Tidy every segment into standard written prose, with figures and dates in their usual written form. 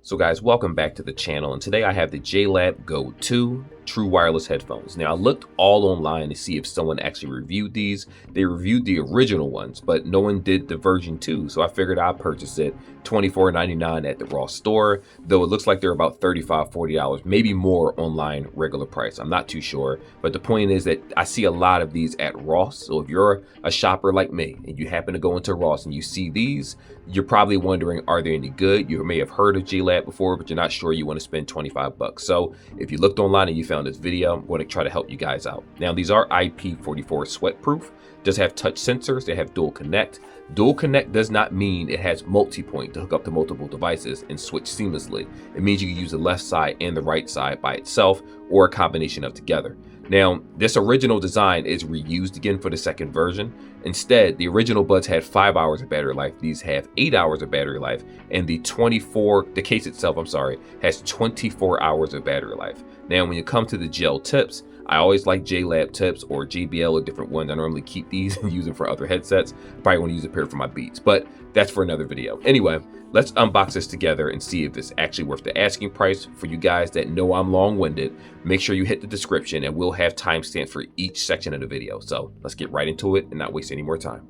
So guys, welcome back to the channel, and today I have the JLAB Go 2 true wireless headphones. Now I looked all online to see if someone actually reviewed these. They reviewed the original ones, but no one did the version 2, so I figured I'd purchase it $24.99 at the Ross store, though it looks like they're about $35–40, maybe more online regular price. I'm not too sure, but the point is that I see a lot of these at Ross. So if you're a shopper like me and you happen to go into Ross and you see these, you're probably wondering, are they any good? You may have heard of JLAB before, but you're not sure you want to spend 25 bucks. So if you looked online and you found this video, I'm going to try to help you guys out. Now, these are IP44 sweat proof, does have touch sensors, they have dual connect. Dual connect does not mean it has multi-point to hook up to multiple devices and switch seamlessly. It means you can use the left side and the right side by itself or a combination of together. Now, this original design is reused again for the second version. Instead, the original buds had 5 hours of battery life. These have 8 hours of battery life, and the case itself, has 24 hours of battery life. Now, when you come to the gel tips, I always like JLAB tips or JBL or different ones. I normally keep these and use them for other headsets. Probably want to use a pair for my Beats, but that's for another video. Anyway, let's unbox this together and see if it's actually worth the asking price. For you guys that know I'm long-winded, make sure you hit the description and we'll have timestamps for each section of the video. So let's get right into it and not waste any more time.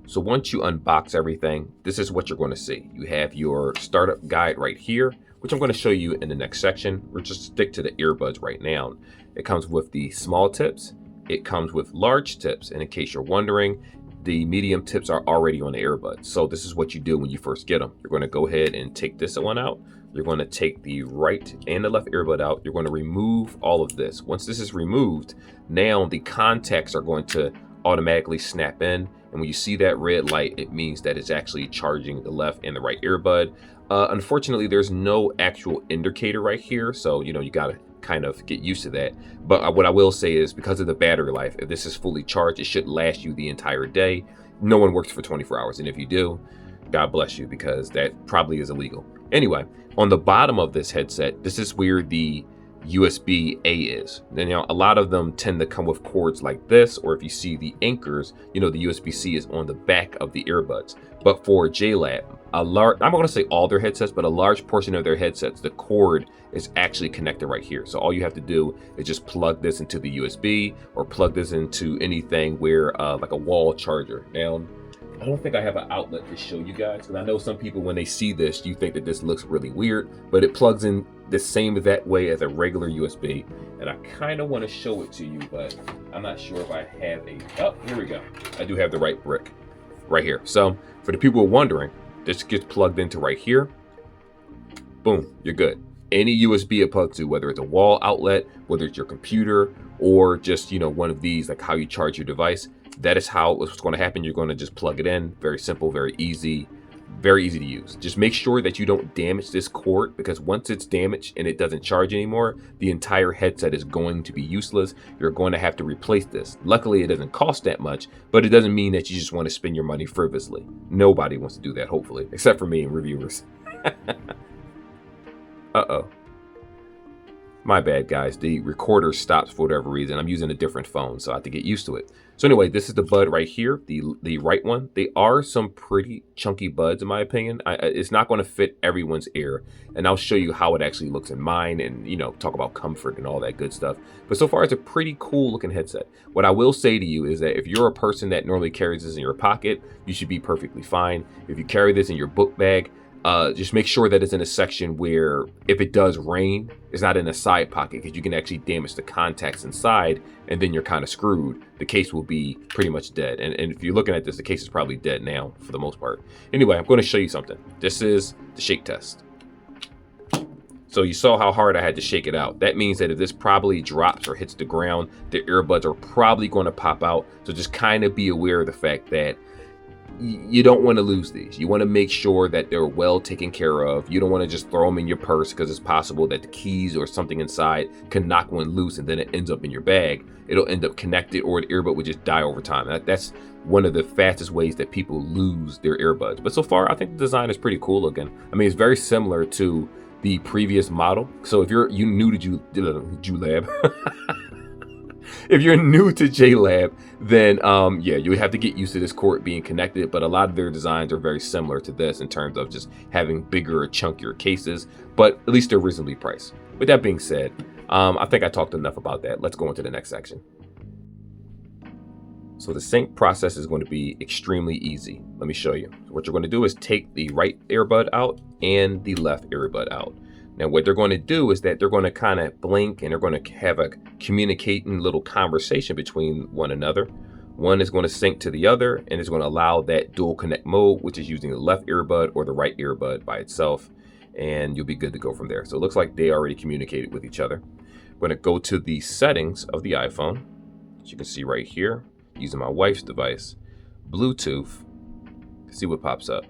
So once you unbox everything, this is what you're going to see. You have your startup guide right here, which I'm going to show you in the next section. We'll just stick to the earbuds right now. It comes with the small tips. It comes with large tips. And in case you're wondering, the medium tips are already on the earbuds. So this is what you do when you first get them. You're going to go ahead and take this one out. You're going to take the right and the left earbud out. You're going to remove all of this. Once this is removed, now the contacts are going to automatically snap in. And when you see that red light, it means that it's actually charging the left and the right earbud. Unfortunately, there's no actual indicator right here. So, you got to kind of get used to that. But what I will say is, because of the battery life, if this is fully charged, it should last you the entire day. No one works for 24 hours. And if you do, God bless you, because that probably is illegal. Anyway, on the bottom of this headset, this is where the USB-A is. And a lot of them tend to come with cords like this, or if you see the anchors, the USB-C is on the back of the earbuds. But for JLAB, I'm not going to say all their headsets, but a large portion of their headsets, the cord is actually connected right here. So all you have to do is just plug this into the USB or plug this into anything where like a wall charger. Now, I don't think I have an outlet to show you guys, because I know some people, when they see this, you think that this looks really weird, but it plugs in the same that way as a regular USB. And I kind of want to show it to you, but I'm not sure if I have oh, here we go. I do have the right brick right here. So for the people who are wondering, this gets plugged into right here. Boom, you're good. Any USB it plugs to, whether it's a wall outlet, whether it's your computer, or just, one of these, like how you charge your device, that is how it's going to happen. You're going to just plug it in. Very simple, very easy to use. Just make sure that you don't damage this cord, because once it's damaged and it doesn't charge anymore, the entire headset is going to be useless. You're going to have to replace this. Luckily, it doesn't cost that much, but it doesn't mean that you just want to spend your money frivolously. Nobody wants to do that, hopefully, except for me and reviewers. Uh-oh. My bad, guys. The recorder stops for whatever reason. I'm using a different phone, so I have to get used to it. So anyway, this is the bud right here, the right one. They are some pretty chunky buds, in my opinion. It's not going to fit everyone's ear, and I'll show you how it actually looks in mine, and talk about comfort and all that good stuff. But so far, it's a pretty cool looking headset. What I will say to you is that if you're a person that normally carries this in your pocket, you should be perfectly fine. If you carry this in your book bag, just make sure that it's in a section where, if it does rain, it's not in a side pocket, because you can actually damage the contacts inside, and then you're kind of screwed. The case will be pretty much dead. And if you're looking at this, the case is probably dead now for the most part. Anyway, I'm going to show you something. This is the shake test. So you saw how hard I had to shake it out. That means that if this probably drops or hits the ground, the earbuds are probably going to pop out. So just kind of be aware of the fact that you don't want to lose these. You want to make sure that they're well taken care of. You don't want to just throw them in your purse, because it's possible that the keys or something inside can knock one loose and then it ends up in your bag. It'll end up connected, or the earbud would just die over time. That's one of the fastest ways that people lose their earbuds. But so far, I think the design is pretty cool looking. I mean, it's very similar to the previous model. So if you're new to JLAB, If you're new to JLAB, then yeah, you have to get used to this cord being connected, but a lot of their designs are very similar to this in terms of just having bigger, chunkier cases, but at least they're reasonably priced. With that being said, I think I talked enough about that. Let's go into the next section. So the sync process is going to be extremely easy. Let me show you. What you're going to do is take the right earbud out and the left earbud out. Now what they're going to do is that they're going to kind of blink and they're going to have a communicating little conversation between one another. One is going to sync to the other and is going to allow that dual connect mode, which is using the left earbud or the right earbud by itself. And you'll be good to go from there. So it looks like they already communicated with each other. I'm going to go to the settings of the iPhone. As you can see right here, using my wife's device, Bluetooth, see what pops up.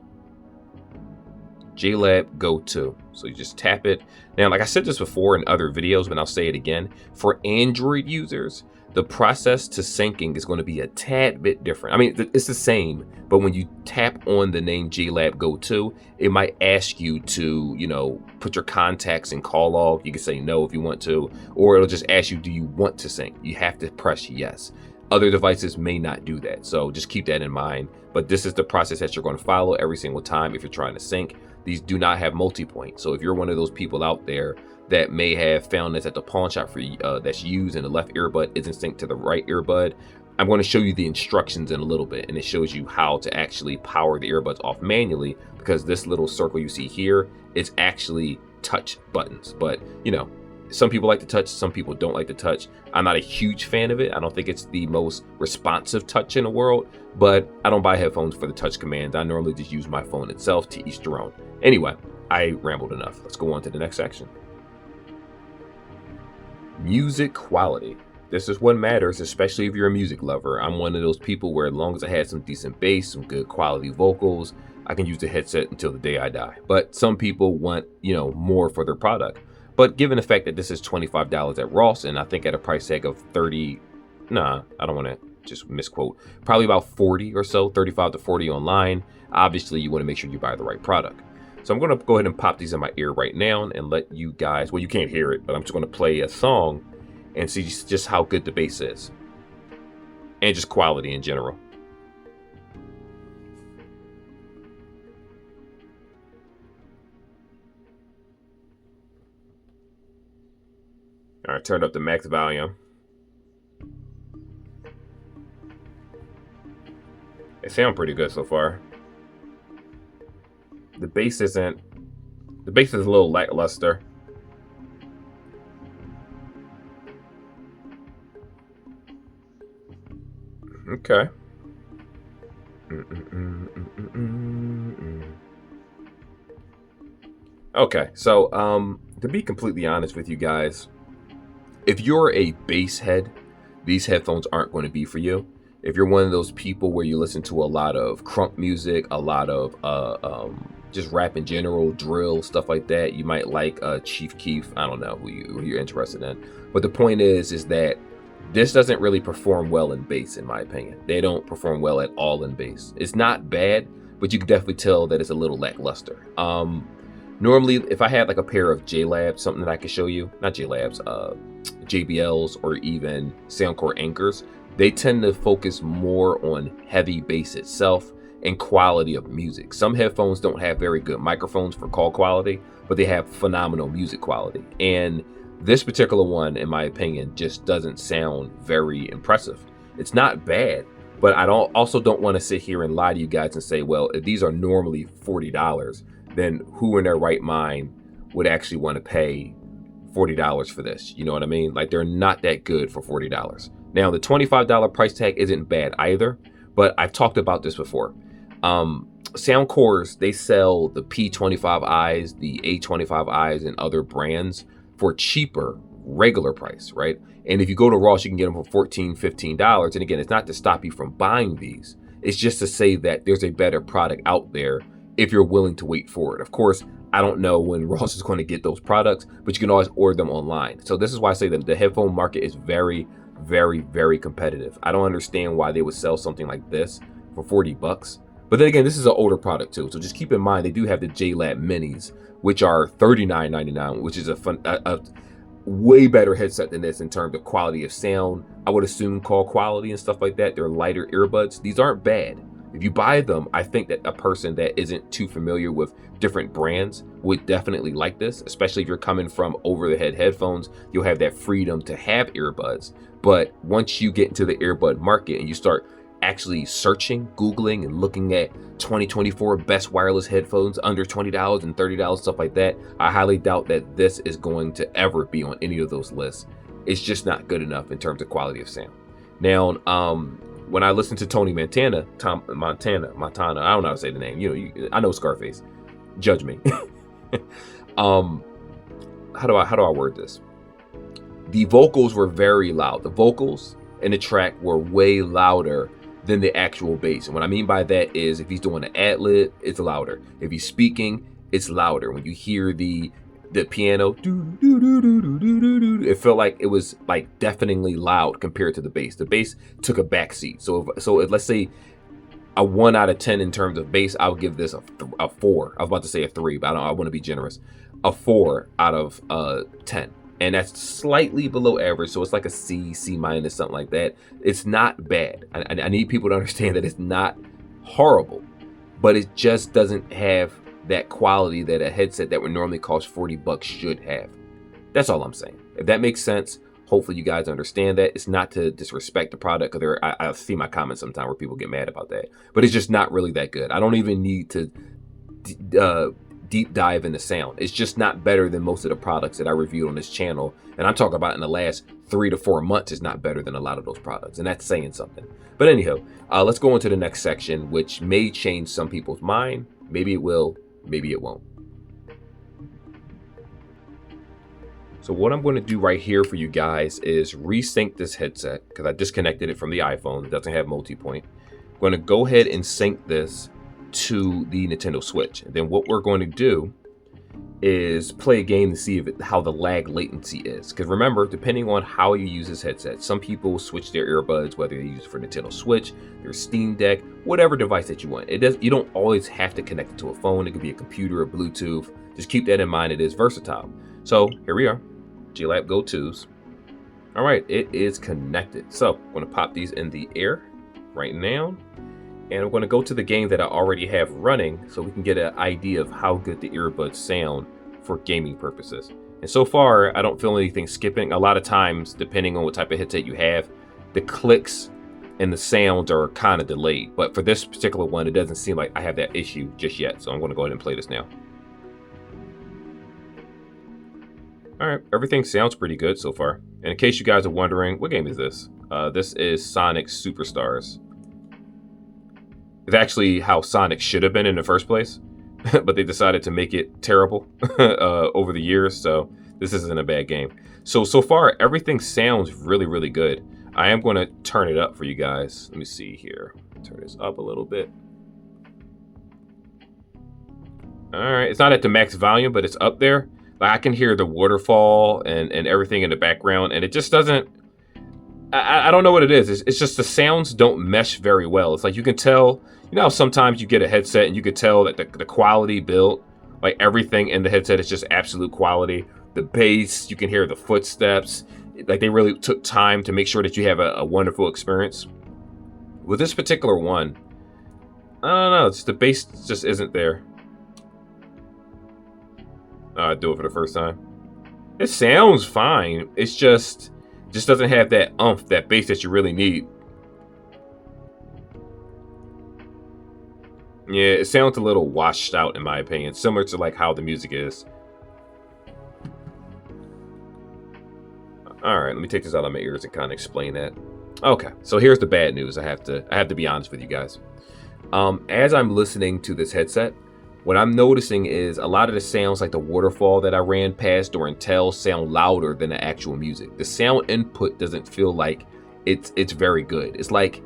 JLAB Go 2. So you just tap it. Now, like I said this before in other videos, but I'll say it again. For Android users, the process to syncing is going to be a tad bit different. I mean, it's the same, but when you tap on the name JLAB Go 2, it might ask you to, you know, put your contacts in call log. You can say no if you want to, or it'll just ask you, do you want to sync? You have to press yes. Other devices may not do that, so just keep that in mind. But this is the process that you're going to follow every single time if you're trying to sync. These do not have multi-point, so if you're one of those people out there that may have found this at the pawn shop for that's used and the left earbud isn't synced to the right earbud, I'm going to show you the instructions in a little bit, and it shows you how to actually power the earbuds off manually, because this little circle you see here is actually touch buttons. But you know, some people like to touch, some people don't like to touch. I'm not a huge fan of it. I don't think it's the most responsive touch in the world, but I don't buy headphones for the touch commands. I normally just use my phone itself. To each their own. Anyway, I rambled enough. Let's go on to the next section. Music quality. This is what matters, especially if you're a music lover. I'm one of those people where as long as I had some decent bass, some good quality vocals, I can use the headset until the day I die. But some people want, you know, more for their product. But given the fact that this is $25 at Ross, and I think at a price tag of 30, I don't want to just misquote, probably about 40 or so, 35 to 40 online, obviously you want to make sure you buy the right product. So I'm going to go ahead and pop these in my ear right now and let you guys, well, you can't hear it, but I'm just going to play a song and see just how good the bass is and just quality in general. All right, turned up the max volume. They sound pretty good so far. The bass is a little lackluster. Okay. Okay, so to be completely honest with you guys, if you're a bass head, these headphones aren't going to be for you. If you're one of those people where you listen to a lot of crunk music, a lot of just rap in general, drill, stuff like that, you might like Chief Keef. I don't know who you're interested in. But the point is that this doesn't really perform well in bass, in my opinion. They don't perform well at all in bass. It's not bad, but you can definitely tell that it's a little lackluster. Normally, if I had like a pair of JLABs, something that I could show you, not JLABs, JBLs or even Soundcore Anchors, they tend to focus more on heavy bass itself and quality of music. Some headphones don't have very good microphones for call quality, but they have phenomenal music quality. And this particular one, in my opinion, just doesn't sound very impressive. It's not bad, but I also don't want to sit here and lie to you guys and say, well, if these are normally $40, then who in their right mind would actually want to pay $40 for this? You know what I mean? Like, they're not that good for $40. Now, the $25 price tag isn't bad either, but I've talked about this before. Soundcores, they sell the P25Is, the A25Is, and other brands for cheaper, regular price, right? And if you go to Ross, you can get them for $14, $15. And again, it's not to stop you from buying these. It's just to say that there's a better product out there if you're willing to wait for it. Of course, I don't know when Ross is going to get those products, but you can always order them online. So this is why I say that the headphone market is very, very, very competitive. I don't understand why they would sell something like this for 40 bucks. But then again, this is an older product too. So just keep in mind, they do have the JLAB minis, which are $39.99, which is way better headset than this in terms of quality of sound. I would assume call quality and stuff like that. They're lighter earbuds. These aren't bad. If you buy them, I think that a person that isn't too familiar with different brands would definitely like this, especially if you're coming from over-the-head headphones. You'll have that freedom to have earbuds. But once you get into the earbud market and you start actually searching, Googling, and looking at 2024 best wireless headphones under $20 and $30, stuff like that, I highly doubt that this is going to ever be on any of those lists. It's just not good enough in terms of quality of sound. Now, when I listen to Tony Montana, Montana, I don't know how to say the name. I know Scarface. Judge me. How do I word this? The vocals were very loud. The vocals in the track were way louder than the actual bass. And what I mean by that is if he's doing an ad-lib, it's louder. If he's speaking, it's louder. When you hear the piano, it felt like it was like deafeningly loud compared to the bass. The bass took a backseat. So if let's say a 1 out of 10 in terms of bass, I would give this a 4. I was about to say a 3, but I want to be generous. A 4 out of 10. And that's slightly below average, so it's like a C minus, something like that. It's not bad. I need people to understand that it's not horrible, but it just doesn't have that quality that a headset that would normally cost $40 should have. That's all I'm saying. If that makes sense, hopefully you guys understand that. It's not to disrespect the product, because I see my comments sometimes where people get mad about that, but it's just not really that good. I don't even need to deep dive into sound. It's just not better than most of the products that I reviewed on this channel, and I'm talking about in the last 3 to 4 months. It's not better than a lot of those products, and that's saying something. But anyhow, let's go into the next section, which may change some people's mind. Maybe it will, maybe it won't. So what I'm going to do right here for you guys is resync this headset, because I disconnected it from the iPhone. It doesn't have multi-point. I'm going to go ahead and sync this to the Nintendo Switch. And then what we're going to do is play a game to see how the lag latency is. Because remember, depending on how you use this headset, some people switch their earbuds, whether they use it for Nintendo Switch, their Steam Deck, whatever device that you want. You don't always have to connect it to a phone. It could be a computer or Bluetooth. Just keep that in mind. It is versatile. So here we are, JLAB Go 2s. All right, it is connected. So I'm going to pop these in the air right now. And I'm going to go to the game that I already have running so we can get an idea of how good the earbuds sound for gaming purposes. And so far, I don't feel anything skipping. A lot of times, depending on what type of headset you have, the clicks and the sounds are kind of delayed. But for this particular one, it doesn't seem like I have that issue just yet. So I'm going to go ahead and play this now. All right, everything sounds pretty good so far. And in case you guys are wondering, what game is this? This is Sonic Superstars. It's actually how Sonic should have been in the first place, but they decided to make it terrible over the years, so this isn't a bad game. So far, everything sounds really, really good. I am going to turn it up for you guys. Let me see here. Turn this up a little bit. All right, it's not at the max volume, but it's up there. Like, I can hear the waterfall and everything in the background, and it just doesn't... I don't know what it is. It's just the sounds don't mesh very well. It's like you can tell, how sometimes you get a headset and you could tell that the quality built, like everything in the headset is just absolute quality. The bass, you can hear the footsteps. Like they really took time to make sure that you have a wonderful experience. With this particular one, I don't know. The bass just isn't there. I do it for the first time. It sounds fine. It's just doesn't have that oomph, that bass that you really need. Yeah, it sounds a little washed out in my opinion, similar to like how the music is. All right, let me take this out of my ears and kind of explain that. Okay, so here's the bad news. I have to be honest with you guys. As I'm listening to this headset, what I'm noticing is a lot of the sounds, like the waterfall that I ran past during Tell, sound louder than the actual music. The sound input doesn't feel like it's very good. It's like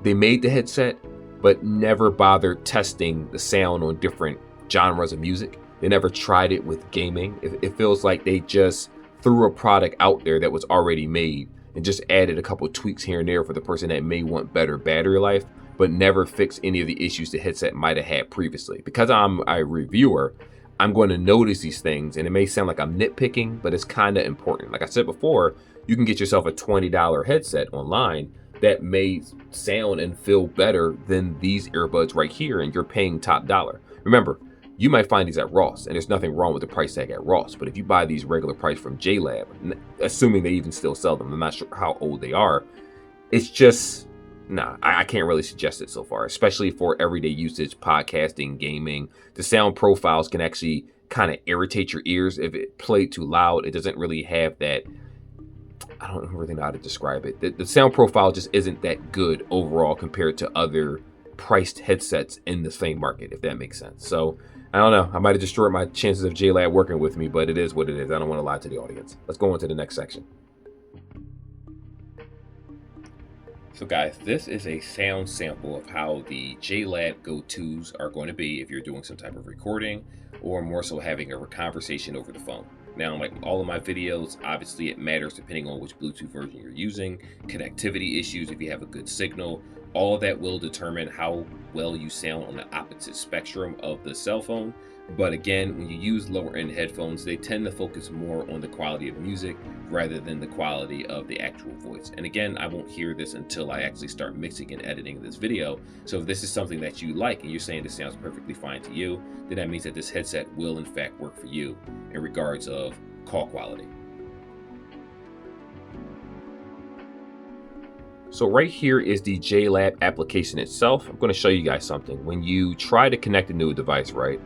they made the headset, but never bothered testing the sound on different genres of music. They never tried it with gaming. It feels like they just threw a product out there that was already made and just added a couple of tweaks here and there for the person that may want better battery life, but never fixed any of the issues the headset might have had previously. Because I'm a reviewer, I'm going to notice these things, and it may sound like I'm nitpicking, but it's kind of important. Like I said before, you can get yourself a $20 headset online that may sound and feel better than these earbuds right here, and you're paying top dollar. Remember, you might find these at Ross, and there's nothing wrong with the price tag at Ross, but if you buy these regular price from JLAB, assuming they even still sell them, I'm not sure how old they are, it's just, nah, I can't really suggest it so far, especially for everyday usage, podcasting, gaming. The sound profiles can actually kind of irritate your ears if it played too loud. It doesn't really have that, I don't really know how to describe it. The sound profile just isn't that good overall compared to other priced headsets in the same market, if that makes sense. So I don't know. I might have destroyed my chances of JLAB working with me, but it is what it is. I don't want to lie to the audience. Let's go on to the next section. So guys, this is a sound sample of how the JLAB Go 2s are going to be if you're doing some type of recording or more so having a conversation over the phone. Now, like all of my videos, obviously it matters depending on which Bluetooth version you're using, connectivity issues, if you have a good signal, all of that will determine how well you sound on the opposite spectrum of the cell phone. But again, when you use lower end headphones, they tend to focus more on the quality of music rather than the quality of the actual voice. And again, I won't hear this until I actually start mixing and editing this video. So if this is something that you like and you're saying this sounds perfectly fine to you, then that means that this headset will in fact work for you in regards of call quality. So right here is the JLAB application itself. I'm going to show you guys something. When you try to connect a new device, right?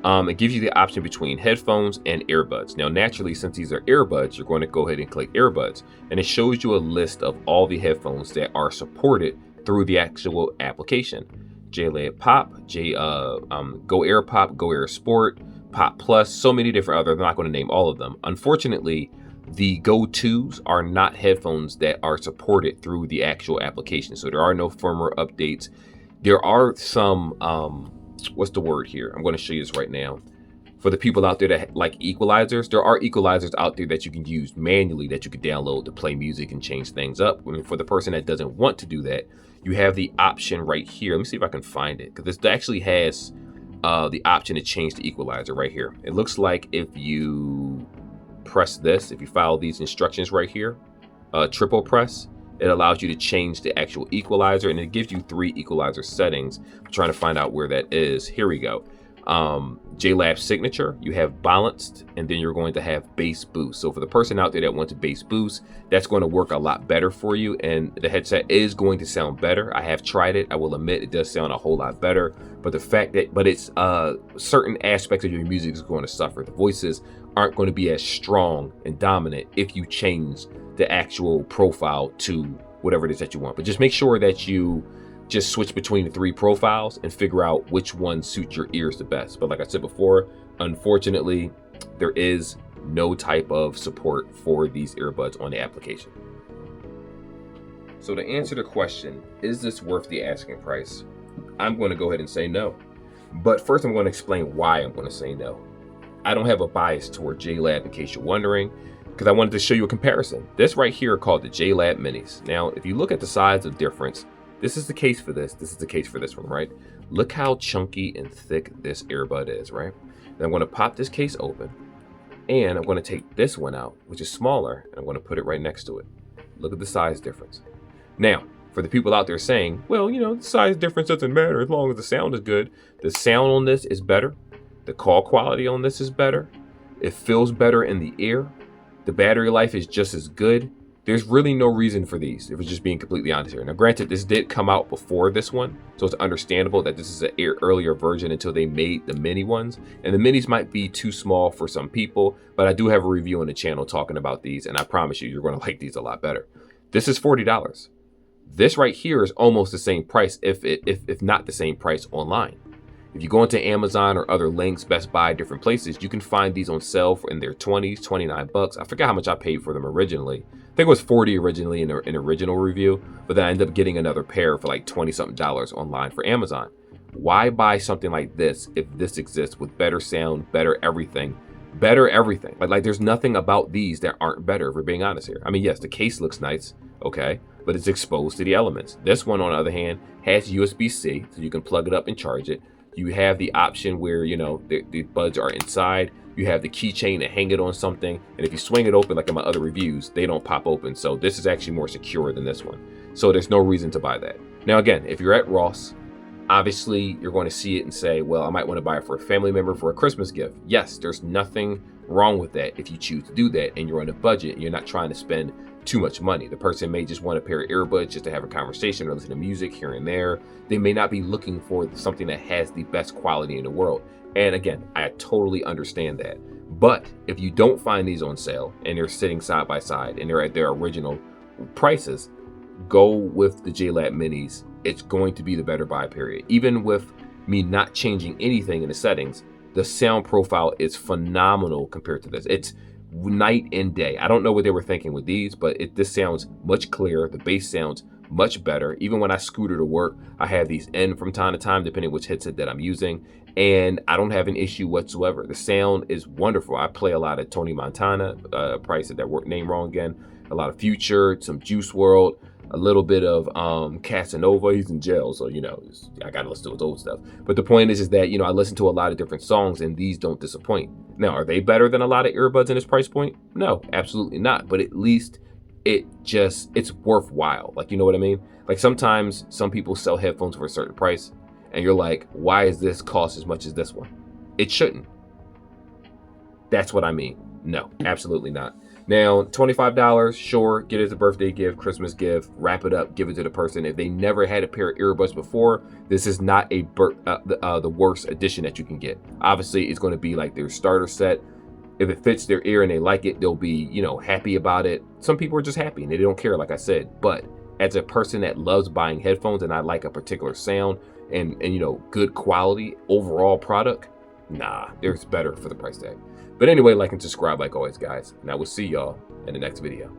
It gives you the option between headphones and earbuds. Now, naturally, since these are earbuds, you're going to go ahead and click earbuds, and it shows you a list of all the headphones that are supported through the actual application. JLAB Pop, Go Air Pop, Go Air Sport, Pop Plus, so many different other. I'm not going to name all of them. Unfortunately, the Go 2s are not headphones that are supported through the actual application. So there are no firmware updates. There are some, what's the word here? I'm going to show you this right now. For the people out there that like equalizers, there are equalizers out there that you can use manually that you can download to play music and change things up. I mean, for the person that doesn't want to do that, you have the option right here. Let me see if I can find it, because this actually has the option to change the equalizer right here. It looks like if you press this, if you follow these instructions right here, triple press, it allows you to change the actual equalizer, and it gives you 3 equalizer settings. I'm trying to find out where that is. Here we go. JLAB signature, you have balanced, and then you're going to have bass boost. So for the person out there that wants a bass boost, that's going to work a lot better for you, and the headset is going to sound better. I have tried it. I will admit it does sound a whole lot better, but the fact that, it's certain aspects of your music is going to suffer. The voices aren't going to be as strong and dominant if you change the actual profile to whatever it is that you want. But just make sure that you just switch between the 3 profiles and figure out which one suits your ears the best. But like I said before, unfortunately, there is no type of support for these earbuds on the application. So to answer the question, is this worth the asking price? I'm going to go ahead and say no. But first, I'm going to explain why I'm going to say no. I don't have a bias toward JLAB, in case you're wondering, because I wanted to show you a comparison. This right here are called the JLAB Minis. Now, if you look at the size of difference, this is the case for this. This is the case for this one, right? Look how chunky and thick this earbud is, right? Then I'm going to pop this case open, and I'm going to take this one out, which is smaller, and I'm going to put it right next to it. Look at the size difference. Now, for the people out there saying, well, the size difference doesn't matter as long as the sound is good. The sound on this is better. The call quality on this is better. It feels better in the ear. The battery life is just as good. There's really no reason for these, if it's just being completely honest here. Now, granted, this did come out before this one, so it's understandable that this is an earlier version until they made the mini ones. And the minis might be too small for some people, but I do have a review on the channel talking about these, and I promise you, you're going to like these a lot better. This is $40. This right here is almost the same price, if not the same price online. If you go into Amazon or other links, Best Buy, different places, you can find these on sale for in their 20s, 29 bucks. I forgot how much I paid for them originally. I think it was 40 originally in an original review, but then I ended up getting another pair for like 20 something dollars online for Amazon. Why buy something like this if this exists with better sound, better everything? Like there's nothing about these that aren't better, if we're being honest here. I mean, yes, the case looks nice, okay, but it's exposed to the elements. This one, on the other hand, has USB-C, so you can plug it up and charge it. You have the option where, you know, the buds are inside. You have the keychain to hang it on something. And if you swing it open, like in my other reviews, they don't pop open. So this is actually more secure than this one. So there's no reason to buy that. Now, again, if you're at Ross, obviously you're going to see it and say, well, I might want to buy it for a family member for a Christmas gift. Yes, there's nothing wrong with that if you choose to do that and you're on a budget and you're not trying to spend too much money. The person may just want a pair of earbuds just to have a conversation or listen to music here and there. They may not be looking for something that has the best quality in the world. And again, I totally understand that. But if you don't find these on sale and they're sitting side by side and they're at their original prices, go with the JLAB minis. It's going to be the better buy, period. Even with me not changing anything in the settings, the sound profile is phenomenal compared to this. It's night and day. I don't know what they were thinking with these, but this sounds much clearer. The bass sounds much better. Even when I scooter to work, I have these in from time to time, depending which headset that I'm using, and I don't have an issue whatsoever. The sound is wonderful. I play a lot of Tony Montana, probably said that name wrong again, a lot of Future, some Juice WRLD, a little bit of Casanova. He's in jail, so, you know, I gotta listen to his old stuff. But the point is that, you know, I listen to a lot of different songs and these don't disappoint. Now, are they better than a lot of earbuds in this price point? No, absolutely not. But at least it's worthwhile. Like, you know what I mean? Like, sometimes some people sell headphones for a certain price and you're like, why is this cost as much as this one? It shouldn't. That's what I mean. No, absolutely not. Now, $25, sure, get it as a birthday gift, Christmas gift, wrap it up, give it to the person. If they never had a pair of earbuds before, this is not the worst addition that you can get. Obviously, it's going to be like their starter set. If it fits their ear and they like it, they'll be, you know, happy about it. Some people are just happy and they don't care, like I said. But as a person that loves buying headphones and I like a particular sound and you know, good quality overall product, nah, there's better for the price tag. But anyway, like and subscribe like always, guys. And I will see y'all in the next video.